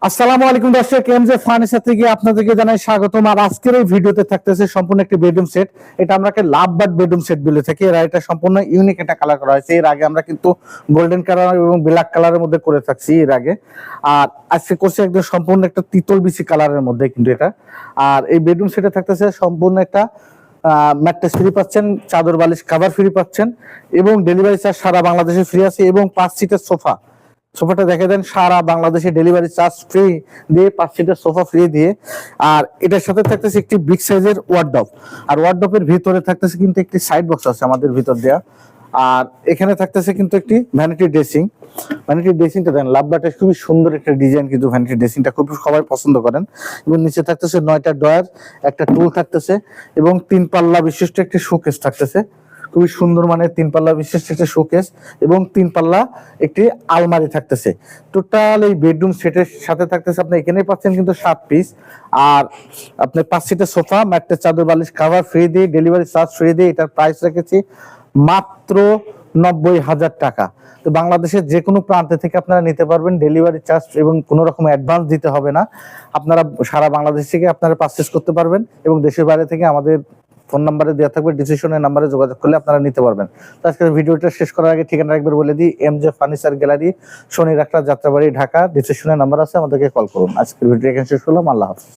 আসসালামু আলাইকুম দর্শক, এমজে ফার্নিচার থেকে আপনাদেরকে জানাই স্বাগতম। আর আজকের এই ভিডিওতে থাকতেছে সম্পূর্ণ একটি বেডরুম সেট। এটা আমরাকে লাভ বার্ড বেডরুম সেট বলে থাকি। এর এটা সম্পূর্ণ ইউনিক একটা কালার করা হয়েছে। এর আগে আমরা কিন্তু গোল্ডেন কালার এবং ব্ল্যাক কালারের মধ্যে করে থাকছি এর আগে। আর আজকে করছি একদম সম্পূর্ণ একটা তিতল বিচি কালারের মধ্যে কিন্তু এটা। আর এই বেডরুম সেটে থাকতেছে সম্পূর্ণ একটা ম্যাট্রেস ফ্রি পাচ্ছেন, চাদর বালিশ কভার ফ্রি পাচ্ছেন এবং ডেলিভারি চার্জ সারা বাংলাদেশে ফ্রি আছে এবং 5 সিটের সোফাটা দেখে দেন সারা বাংলাদেশে ডেলিভারি চার্জ ফ্রি দিয়ে 5 সিটের সোফা ফ্রি দিয়ে। আর এটার সাথে থাকতেছে একটি বিগ সাইজের ওয়ার্ডরোব। আর ওয়ার্ডরোবের ভিতরে থাকতেছে কিন্তু একটি সাইড বক্স আছে আমাদের ভিতর দেয়া। আর এখানে থাকতেছে কিন্তু একটি ভ্যানিটি ড্রেসিংটা দেন লাভবাটা খুবই সুন্দর একটা ডিজাইন, কিন্তু ভ্যানিটি ড্রেসিংটা খুব সবাই পছন্দ করেন। এবং নিচে থাকতেছে 9টা ড্রয়ার, একটা টুল থাকতেছে এবং 3 পাল্লা বিশিষ্ট একটি শোকেস থাকতেছে। খুবই সুন্দর মানের 3 পাল্লা বিশিষ্ট একটা শোকেস এবং 3 পাল্লা একটি আলমারি থাকতেছে। টোটাল এই বেডরুম সেটের সাথে থাকতেছে আপনি এখানেই পাচ্ছেন কিন্তু 7 পিস। আর আপনি 5 সিটের সোফা, ম্যাট্রেস, চাদর বালিশ কভার ফ্রি দিয়ে, ডেলিভারি চার্জ ফ্রি দিয়ে। এটার প্রাইস রেখেছি মাত্র 90,000 টাকা। তো বাংলাদেশের যে কোনো প্রান্তে থেকে আপনারা নিতে পারবেন, ডেলিভারি চার্জ এবং কোনো রকম অ্যাডভান্স দিতে হবে না। আপনারা সারা বাংলাদেশ থেকে আপনারা পারচেজ করতে পারবেন এবং দেশের বাইরে থেকে আমাদের ফোন নাম্বারে দেওয়া থাকবে, ডিসক্রিপশনের নাম্বারে যোগাযোগ করলে আপনারা নিতে পারবেন। তো আজকের ভিডিওটা শেষ করার আগে ঠিকানা একবার বলে দিই, এমজে ফার্নিচার গ্যালারি, শনি রাখলা, যাত্রাবাড়ি, ঢাকা। ডিসক্রিপশনের নাম্বার আছে, আমাদেরকে কল করুন। আজকের ভিডিও এখানে শেষ করলাম। আল্লাহ হাফেজ।